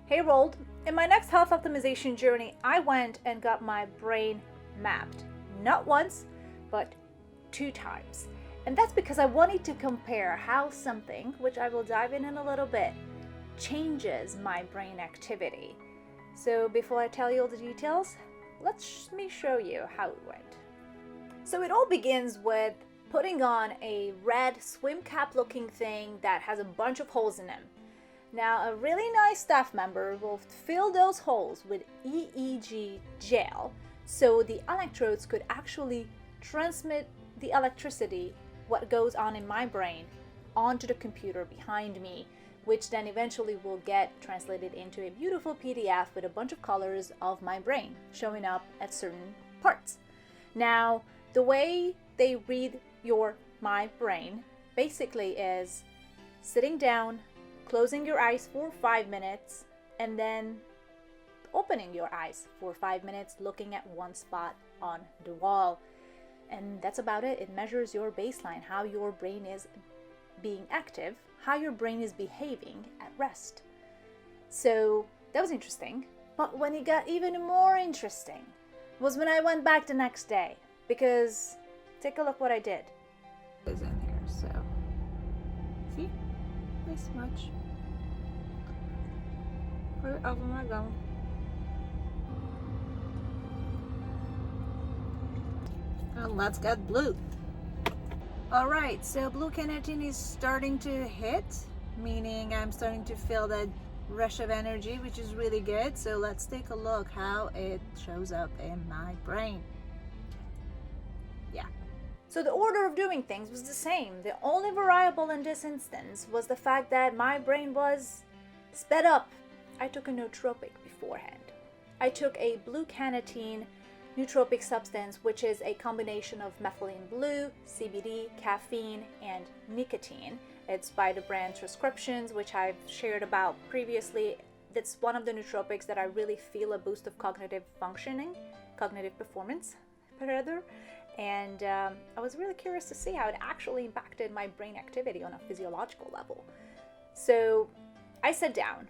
Hey Rold, in my next health optimization journey, I went and got my brain mapped. Not once, but 2 times. And that's because I wanted to compare how something, which I will dive in a little bit, changes my brain activity. So before I tell you all the details, let me show you how it went. So it all begins with putting on a red swim cap looking thing that has a bunch of holes in them. Now, a really nice staff member will fill those holes with EEG gel so the electrodes could actually transmit the electricity, what goes on in my brain, onto the computer behind me, which then eventually will get translated into a beautiful PDF with a bunch of colors of my brain showing up at certain parts. Now, the way they read my brain basically is sitting down, closing your eyes for 5 minutes, and then opening your eyes for 5 minutes, looking at one spot on the wall. And that's about it. It measures your baseline, how your brain is being active, how your brain is behaving at rest. So that was interesting. But when it got even more interesting was when I went back the next day, because take a look what I did. Is in here, so see this much. Put it over my gum. And let's get blue. Alright, so blue carotene is starting to hit, meaning I'm starting to feel that rush of energy, which is really good. So let's take a look how it shows up in my brain. Yeah. So the order of doing things was the same. The only variable in this instance was the fact that my brain was sped up. I took a nootropic beforehand. I took a blue carotene nootropic substance, which is a combination of methylene blue, CBD, caffeine, and nicotine. It's by the brand Prescriptions, which I've shared about previously. That's one of the nootropics that I really feel a boost of cognitive functioning, cognitive performance, rather. And I was really curious to see how it actually impacted my brain activity on a physiological level. So I sat down,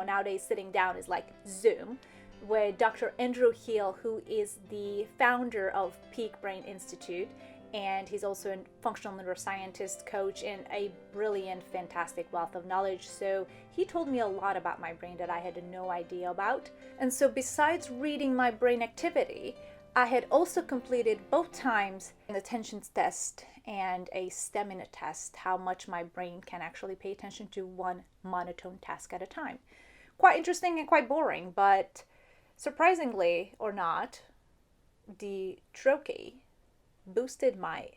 nowadays sitting down is like Zoom, with Dr. Andrew Hill, who is the founder of Peak Brain Institute, and he's also a functional neuroscientist, coach, and a brilliant, fantastic wealth of knowledge. So he told me a lot about my brain that I had no idea about. And so besides reading my brain activity, I had also completed both times an attention test and a stamina test, how much my brain can actually pay attention to one monotone task at a time. Quite interesting and quite boring, but surprisingly or not, the troche boosted my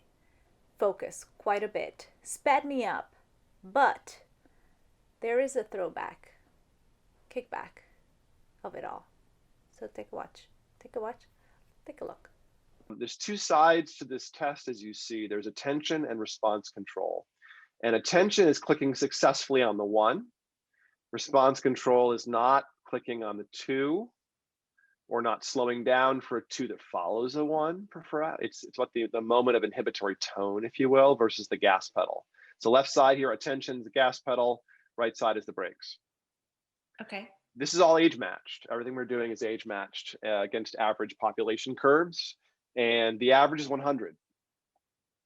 focus quite a bit, sped me up, but there is a kickback of it all. So take a look. There's 2 sides to this test, as you see. There's attention and response control. And attention is clicking successfully on the 1. Response control is not clicking on the 2, or not slowing down for a 2 that follows a 1. It's what the moment of inhibitory tone, if you will, versus the gas pedal. So left side here, attention is the gas pedal, right side is the brakes. Okay. This is all age matched. Everything we're doing is age matched against average population curves. And the average is 100.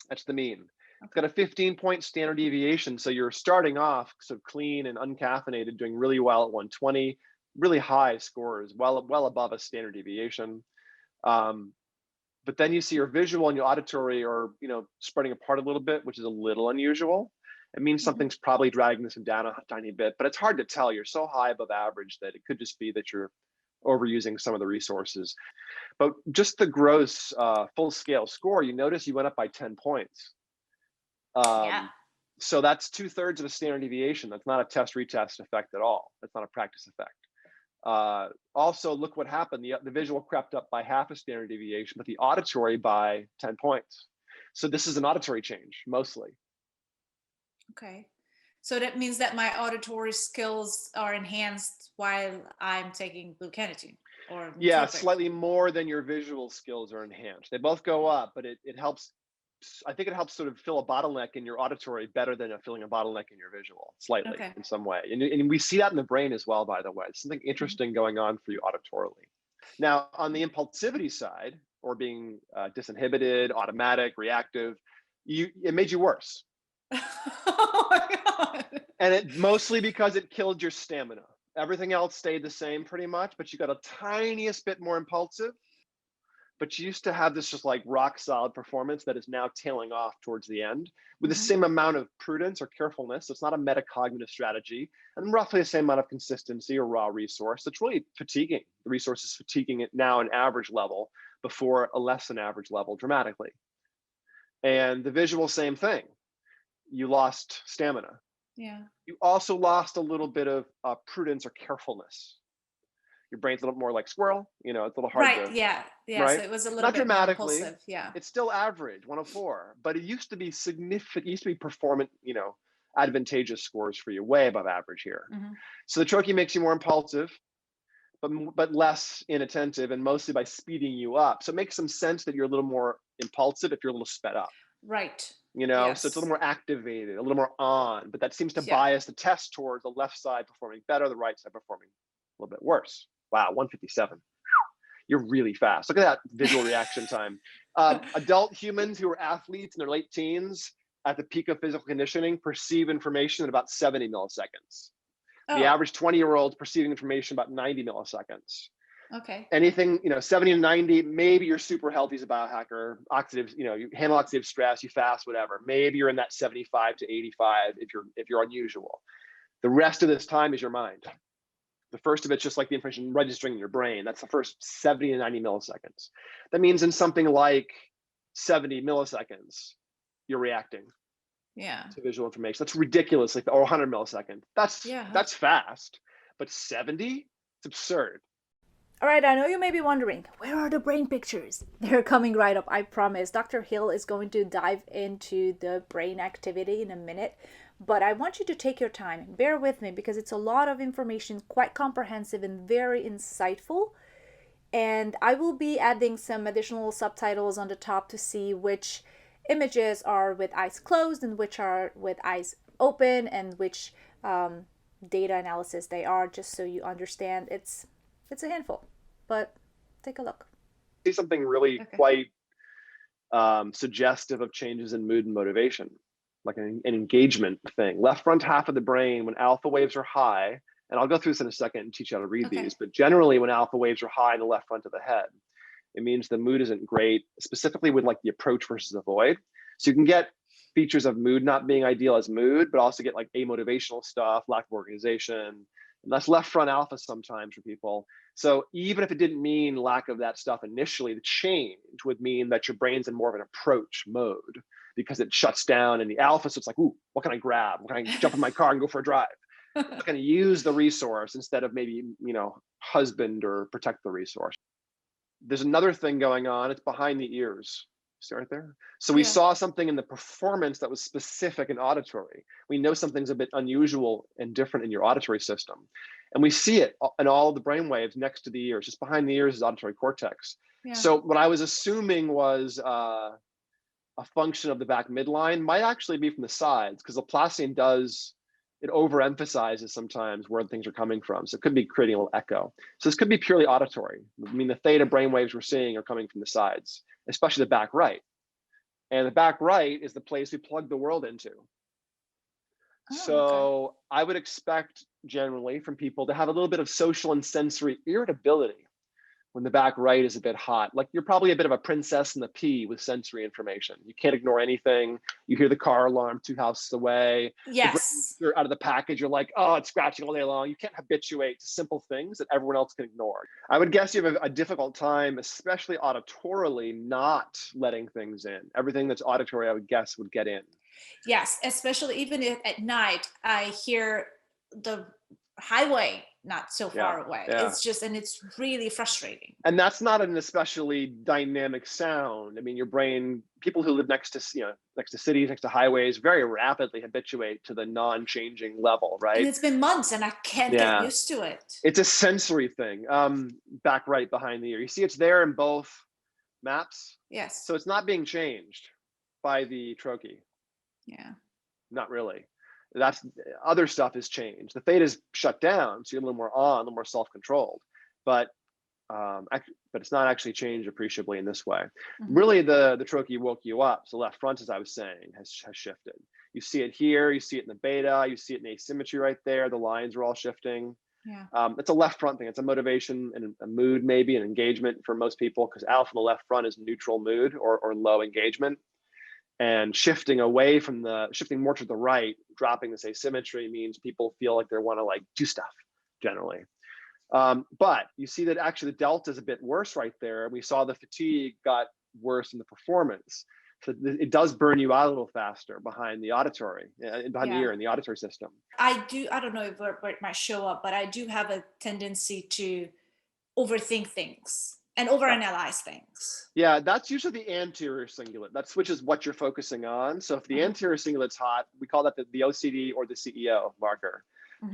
That's the mean. It's got a 15-point standard deviation. So you're starting off so clean and uncaffeinated, doing really well at 120, really high scores, well above a standard deviation. But then you see your visual and your auditory are, spreading apart a little bit, which is a little unusual. It means something's probably dragging this down a tiny bit, but it's hard to tell. You're so high above average that it could just be that you're overusing some of the resources. But just the gross full scale score, you notice you went up by 10 points. So that's 2/3 of a standard deviation. That's not a test retest effect at all. That's not a practice effect. Also, look what happened. The visual crept up by half a standard deviation, but the auditory by 10 points. So this is an auditory change, mostly. Okay. So that means that my auditory skills are enhanced while I'm taking blue carotene or Yeah, nootropic. slightly more than your visual skills are enhanced. They both go up, but it helps I think it helps sort of fill a bottleneck in your auditory better than filling a bottleneck in your visual, slightly Okay. in some way. And we see that in the brain as well, by the way. It's something interesting going on for you auditorily. Now, on the impulsivity side, or being disinhibited, automatic, reactive, it made you worse. Oh my God. And it mostly because it killed your stamina. Everything else stayed the same pretty much, but you got a tiniest bit more impulsive. But you used to have this just like rock solid performance that is now tailing off towards the end with the same amount of prudence or carefulness. So it's not a metacognitive strategy, and roughly the same amount of consistency or raw resource. It's really fatiguing. The resource is fatiguing it now an average level before a less than average level dramatically. And the visual, same thing. You lost stamina. Yeah. You also lost a little bit of prudence or carefulness. Your brain's a little more like squirrel, it's a little hard Right. to, Yeah. Yeah. right? So it was a little Not bit more dramatically. impulsive. Yeah. It's still average, 104, but it used to be significant. It used to be performant, advantageous scores for you, way above average here. So the troche makes you more impulsive, but less inattentive, and mostly by speeding you up. So it makes some sense that you're a little more impulsive if you're a little sped up. Right. So it's a little more activated, a little more on, but that seems to Yeah. bias the test towards the left side performing better, the right side performing a little bit worse. Wow, 157. You're really fast. Look at that visual reaction time. Adult humans who are athletes in their late teens at the peak of physical conditioning perceive information in about 70 milliseconds. The average 20-year-old perceiving information about 90 milliseconds. Okay. Anything, 70 to 90, maybe you're super healthy as a biohacker, oxidative, you handle oxidative stress, you fast, whatever. Maybe you're in that 75 to 85 if you're unusual. The rest of this time is your mind. The first of it's just like the information registering in your brain. That's the first 70 to 90 milliseconds. That means in something like 70 milliseconds, you're reacting to visual information. That's ridiculous, or 100 milliseconds. That's fast, but 70, it's absurd. All right, I know you may be wondering, where are the brain pictures? They're coming right up, I promise. Dr. Hill is going to dive into the brain activity in a minute, but I want you to take your time. Bear with me because it's a lot of information, quite comprehensive and very insightful. And I will be adding some additional subtitles on the top to see which images are with eyes closed and which are with eyes open, and which data analysis they are, just so you understand. It's a handful, but take a look. See something really quite suggestive of changes in mood and motivation, like an engagement thing. Left front half of the brain, when alpha waves are high, and I'll go through this in a second and teach you how to read these, but generally when alpha waves are high in the left front of the head, it means the mood isn't great, specifically with like the approach versus avoid. So you can get features of mood not being ideal as mood, but also get like amotivational stuff, lack of organization, and that's left front alpha sometimes for people. So even if it didn't mean lack of that stuff initially, the change would mean that your brain's in more of an approach mode because it shuts down in the alpha. So it's like, ooh, what can I grab? Can I jump in my car and go for a drive? I'm going to use the resource instead of maybe, husband or protect the resource. There's another thing going on. It's behind the ears. See right there? So we saw something in the performance that was specific and auditory. We know something's a bit unusual and different in your auditory system. And we see it in all the brain waves next to the ears. Just behind the ears is auditory cortex. So what I was assuming was a function of the back midline might actually be from the sides, because Laplacian it overemphasizes sometimes where things are coming from. So it could be creating a little echo. So this could be purely auditory. I mean, the theta brain waves we're seeing are coming from the sides, especially the back right. And the back right is the place we plug the world into. So I would expect generally from people to have a little bit of social and sensory irritability when the back right is a bit hot. Like you're probably a bit of a princess in the pea with sensory information. You can't ignore anything. You hear the car alarm 2 houses away. Yes. You're out of the package. You're like, oh, it's scratching all day long. You can't habituate to simple things that everyone else can ignore. I would guess you have a difficult time, especially auditorily, not letting things in. Everything that's auditory, I would guess, would get in. Yes, especially even if at night I hear the highway not so far away. It's just, and it's really frustrating. And that's not an especially dynamic sound. I mean, your brain, people who live next to cities, next to highways, very rapidly habituate to the non-changing level, right? And it's been months and I can't get used to it. It's a sensory thing. Back right behind the ear. You see it's there in both maps? Yes. So it's not being changed. by the trochee. Yeah. Not really. That's other stuff has changed. The theta is shut down, so you're a little more on, a little more self-controlled. But but it's not actually changed appreciably in this way. Mm-hmm. Really, the trochee woke you up. So left front, as I was saying, has shifted. You see it here, you see it in the beta, you see it in asymmetry right there. The lines are all shifting. Yeah. It's a left front thing. It's a motivation and a mood, maybe an engagement for most people, because alpha in the left front is neutral mood or low engagement. And shifting more to the right, dropping this asymmetry means people feel like they want to like do stuff generally. But you see that actually the delta is a bit worse right there. We saw the fatigue got worse in the performance. So it does burn you out a little faster behind the auditory, behind the ear and the auditory system. I don't know where it might show up, but I do have a tendency to overthink things and overanalyze things. Yeah, that's usually the anterior cingulate. That switches what you're focusing on. So if the anterior cingulate's hot, we call that the OCD or the CEO marker.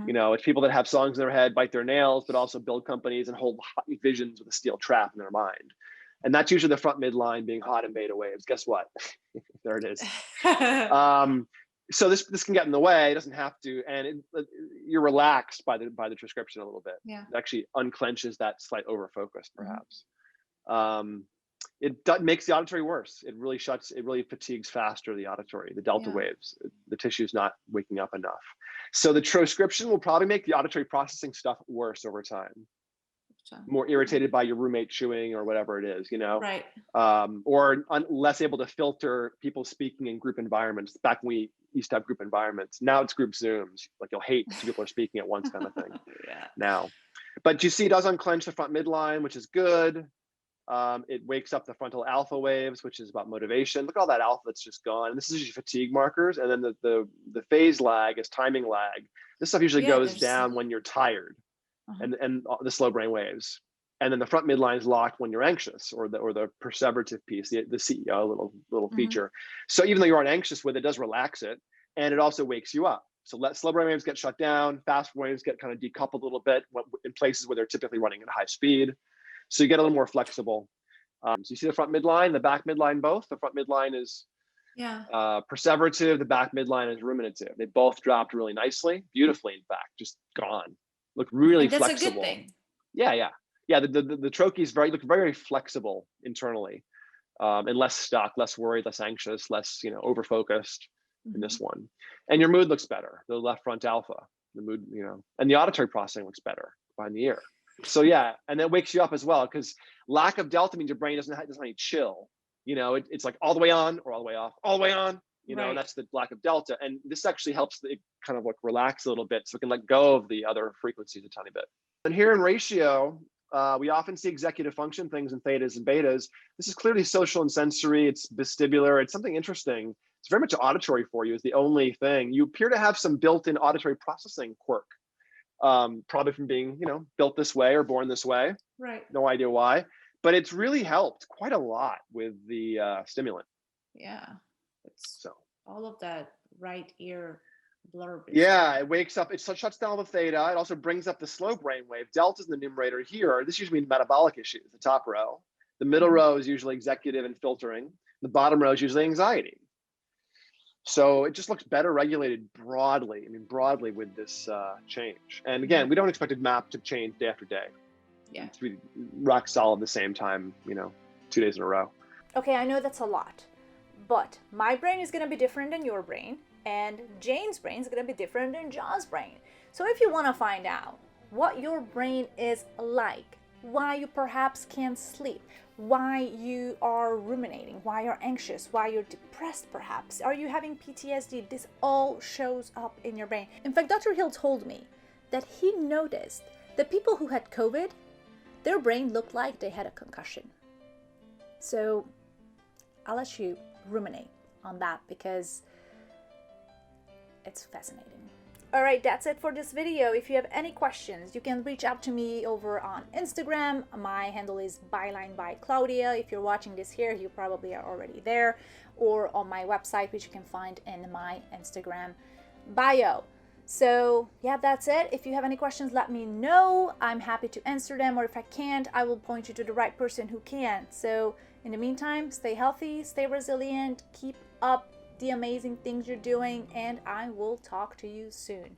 You know, it's people that have songs in their head, bite their nails, but also build companies and hold visions with a steel trap in their mind. And that's usually the front midline being hot in beta waves. Guess what? There it is. So this can get in the way. It doesn't have to, and you're relaxed by the prescription a little bit. Yeah. It actually unclenches that slight overfocus, perhaps. It makes the auditory worse. It really fatigues faster the auditory, the delta waves. The tissue's not waking up enough. So the transcription will probably make the auditory processing stuff worse over time. More irritated by your roommate chewing or whatever it is, you know? Right. Or less able to filter people speaking in group environments. Back when we used to have group environments, now it's group Zooms. Like you'll hate two people are speaking at once kind of thing now. But you see it does unclench the front midline, which is good. It wakes up the frontal alpha waves, which is about motivation. Look at all that alpha that's just gone. And this is usually fatigue markers. And then the phase lag is timing lag. This stuff usually goes down when you're tired, and the slow brain waves. And then the front midline is locked when you're anxious, or the perseverative piece, the CEO little feature. So even though you aren't anxious with it, it does relax it, and it also wakes you up. So let slow brain waves get shut down, fast waves get kind of decoupled a little bit in places where they're typically running at high speed. So you get a little more flexible. So you see the front midline, the back midline, both. The front midline is perseverative. The back midline is ruminative. They both dropped really nicely, beautifully, in fact, just gone. Look really flexible. That's a good thing. Yeah. The trochees look very flexible internally, and less stuck, less worried, less anxious, less overfocused in this one. And your mood looks better. The left front alpha, the mood, and the auditory processing looks better behind the ear. So and that wakes you up as well, because lack of delta means your brain doesn't have any chill. It's like all the way on or all the way off, all the way on. And that's the lack of delta. And this actually helps it kind of like relax a little bit, so it can let go of the other frequencies a tiny bit. And here in ratio, we often see executive function things in thetas and betas. This is clearly social and sensory. It's vestibular. It's something interesting. It's very much auditory for you is the only thing. You appear to have some built-in auditory processing quirk. Probably from being, built this way or born this way. Right. No idea why, but it's really helped quite a lot with the stimulant. Yeah. It's so all of that right ear blurb. Yeah, it wakes up. It shuts down the theta. It also brings up the slow brain wave. Delta is in the numerator here. This usually means metabolic issues. The top row. The middle row is usually executive and filtering. The bottom row is usually anxiety. So it just looks better regulated broadly. Broadly with this change. And again, we don't expect a map to change day after day. Yeah. It's really rock solid the same time, 2 days in a row. Okay, I know that's a lot, but my brain is going to be different than your brain, and Jane's brain is going to be different than John's brain. So if you want to find out what your brain is like, why you perhaps can't sleep, why you are ruminating, why you're anxious, why you're depressed perhaps, are you having PTSD, this all shows up in your brain. In fact, Dr. Hill told me that he noticed that people who had COVID, their brain looked like they had a concussion. So I'll let you ruminate on that because it's fascinating. All right, that's it for this video. If you have any questions, you can reach out to me over on Instagram. My handle is Byline by Claudia. If you're watching this here, you probably are already there, or on my website, which you can find in my Instagram bio. So yeah, that's it. If you have any questions, let me know. I'm happy to answer them, or if I can't, I will point you to the right person who can. So in the meantime, stay healthy, stay resilient, keep up the amazing things you're doing, and I will talk to you soon.